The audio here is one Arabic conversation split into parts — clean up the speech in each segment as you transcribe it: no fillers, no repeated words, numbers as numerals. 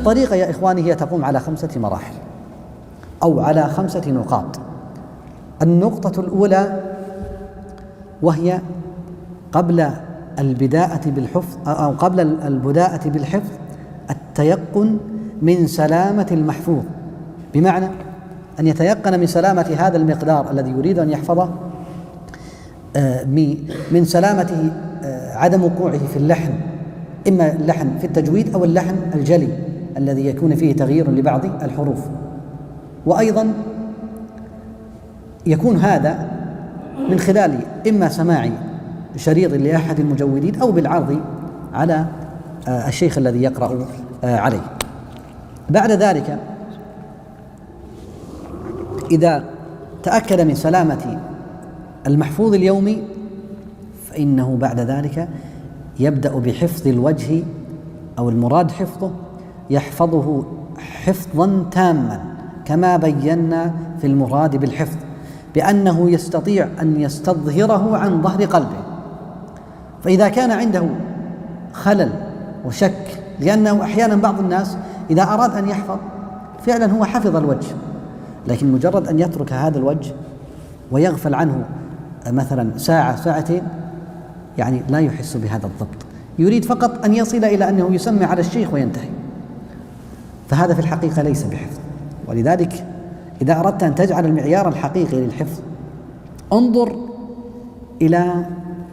الطريقة يا إخواني هي تقوم على 5 مراحل أو على 5 نقاط. النقطة الأولى وهي قبل البداءة بالحفظ أو قبل البداءة بالحفظ التيقن من سلامة المحفوظ، بمعنى أن يتيقن من سلامة هذا المقدار الذي يريد أن يحفظه، من سلامته عدم وقوعه في اللحن، إما اللحن في التجويد أو اللحن الجلي الذي يكون فيه تغيير لبعض الحروف. وأيضا يكون هذا من خلال إما سماع شريط لأحد المجودين أو بالعرض على الشيخ الذي يقرأ عليه. بعد ذلك إذا تأكد من سلامة المحفوظ اليومي فإنه بعد ذلك يبدأ بحفظ الوجه أو المراد حفظه، يحفظه حفظا تاما كما بينا في المراد بالحفظ، بأنه يستطيع أن يستظهره عن ظهر قلبه. فإذا كان عنده خلل وشك، لأنه أحيانا بعض الناس إذا أراد أن يحفظ فعلا هو حفظ الوجه، لكن مجرد أن يترك هذا الوجه ويغفل عنه مثلا ساعة ساعتين يعني لا يحس بهذا الضبط، يريد فقط أن يصل إلى أنه يسمع على الشيخ وينتهي، فهذا في الحقيقة ليس بحفظ. ولذلك إذا أردت أن تجعل المعيار الحقيقي للحفظ انظر إلى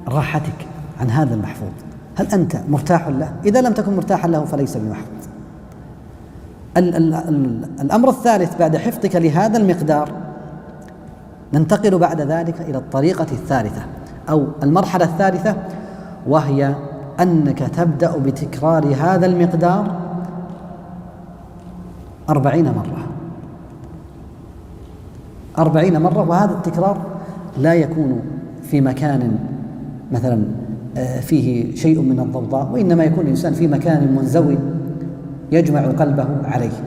راحتك عن هذا المحفوظ، هل أنت مرتاح له؟ إذا لم تكن مرتاحا له فليس بمحفوظ. الأمر الثالث بعد حفظك لهذا المقدار ننتقل بعد ذلك إلى الطريقة الثالثة أو المرحلة الثالثة، وهي أنك تبدأ بتكرار هذا المقدار 40 مرة 40 مرة. وهذا التكرار لا يكون في مكان مثلا فيه شيء من الضوضاء، وإنما يكون الإنسان في مكان منزوي يجمع قلبه عليه.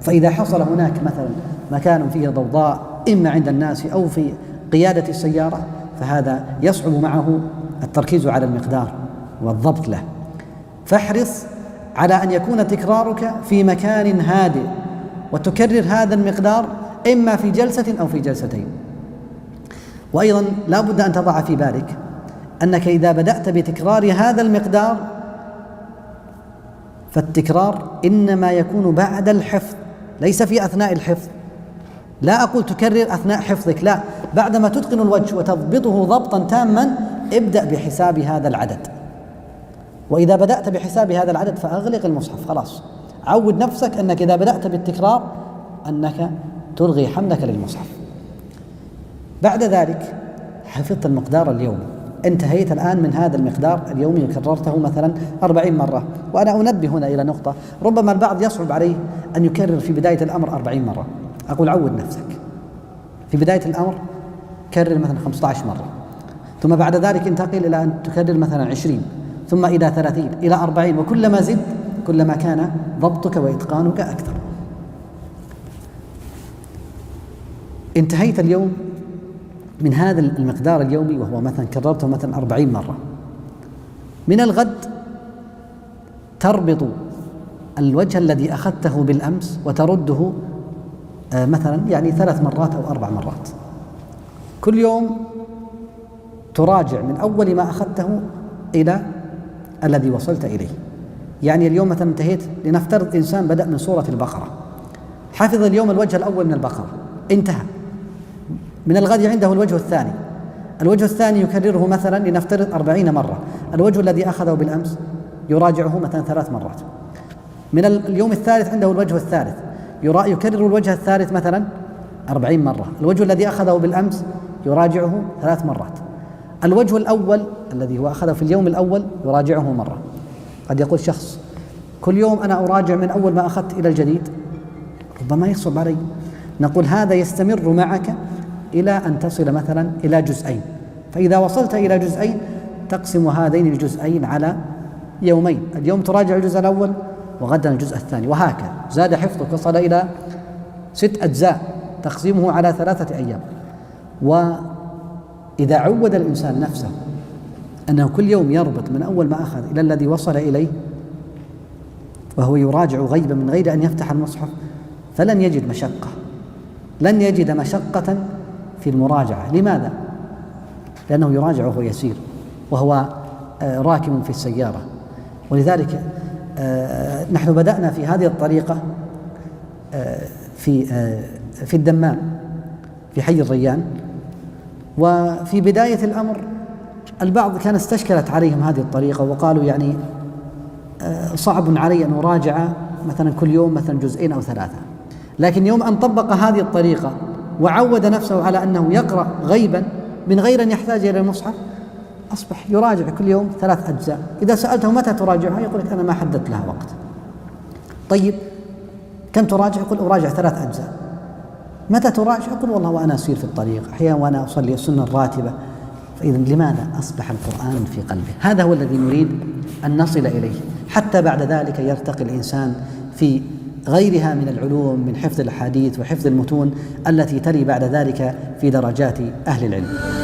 فإذا حصل هناك مثلا مكان فيه ضوضاء إما عند الناس أو في قيادة السيارة فهذا يصعب معه التركيز على المقدار والضبط له. فاحرص على أن يكون تكرارك في مكان هادئ، وتكرر هذا المقدار إما في جلسة أو في جلستين. وأيضا لا بد أن تضع في بالك أنك إذا بدأت بتكرار هذا المقدار فالتكرار إنما يكون بعد الحفظ ليس في أثناء الحفظ. لا أقول تكرر أثناء حفظك، لا، بعدما تتقن الوجه وتضبطه ضبطا تاما ابدأ بحساب هذا العدد. وإذا بدأت بحساب هذا العدد فأغلق المصحف، خلاص عود نفسك أنك إذا بدأت بالتكرار أنك تلغي حملك للمصحف. بعد ذلك حفظت المقدار اليومي، انتهيت الآن من هذا المقدار اليومي وكررته مثلا 40 مرة. وأنا أنبه هنا إلى نقطة، ربما البعض يصعب عليه أن يكرر في بداية الأمر 40 مرة. أقول عود نفسك في بداية الأمر كرر مثلا 15 مرة، ثم بعد ذلك انتقل إلى أن تكرر مثلا 20، ثم إلى 30، إلى 40، وكلما زدت كلما كان ضبطك وإتقانك أكثر. انتهيت اليوم من هذا المقدار اليومي وهو مثلا كررته مثلا 40 مرة. من الغد تربط الوجه الذي أخذته بالأمس وترده مثلا يعني 3 مرات أو 4 مرات. كل يوم تراجع من أول ما أخذته إلى الذي وصلت إليه. يعني اليوم مثلا انتهيت، لنفترض إنسان بدأ من سورة البقرة، حفظ اليوم الوجه الأول من البقرة، انتهى. من الغد عنده الوجه الثاني، الوجه الثاني يكرره مثلا لنفترض 40 مرة. الوجه الذي أخذه بالأمس يراجعه مثلا 3 مرات. من اليوم الثالث عنده الوجه الثالث، يكرر الوجه الثالث مثلا 40 مرة. الوجه الذي أخذه بالأمس يراجعه 3 مرات. الوجه الأول الذي هو أخذه في اليوم الأول يراجعه مرة. قد يقول شخص كل يوم أنا أراجع من أول ما أخذت إلى الجديد، ربما يصعب علي. نقول هذا يستمر معك إلى أن تصل مثلا إلى جزئين، فإذا وصلت إلى جزئين تقسم هذين الجزئين على يومين، اليوم تراجع الجزء الأول وغدا الجزء الثاني، وهكذا زاد حفظك وصل إلى 6 أجزاء تقسيمه على 3 أيام. وإذا عود الإنسان نفسه أنه كل يوم يربط من أول ما أخذ إلى الذي وصل إليه وهو يراجع غيبا من غير أن يفتح المصحف فلن يجد مشقة، لن يجد مشقة في المراجعة. لماذا؟ لأنه يراجع وهو يسير وهو راكب في السيارة. ولذلك نحن بدأنا في هذه الطريقة في الدمام في حي الريان. وفي بداية الأمر البعض كان استشكلت عليهم هذه الطريقة وقالوا يعني صعب علي أن أراجع مثلا كل يوم مثلا جزئين أو 3. لكن يوم أن طبق هذه الطريقة وعود نفسه على أنه يقرأ غيبا من غير أن يحتاج إلى المصحف أصبح يراجع كل يوم 3 أجزاء. إذا سألته متى تراجعها يقول لك أنا ما حددت لها وقت. طيب كم تراجع؟ يقول أراجع 3 أجزاء. متى تراجع؟ يقول والله وأنا أسير في الطريق، أحيانا وأنا أصلي السنة الراتبة. فإذا لماذا أصبح القرآن في قلبه؟ هذا هو الذي نريد أن نصل إليه، حتى بعد ذلك يرتقي الإنسان في غيرها من العلوم، من حفظ الأحاديث وحفظ المتون التي تلي بعد ذلك في درجات أهل العلم.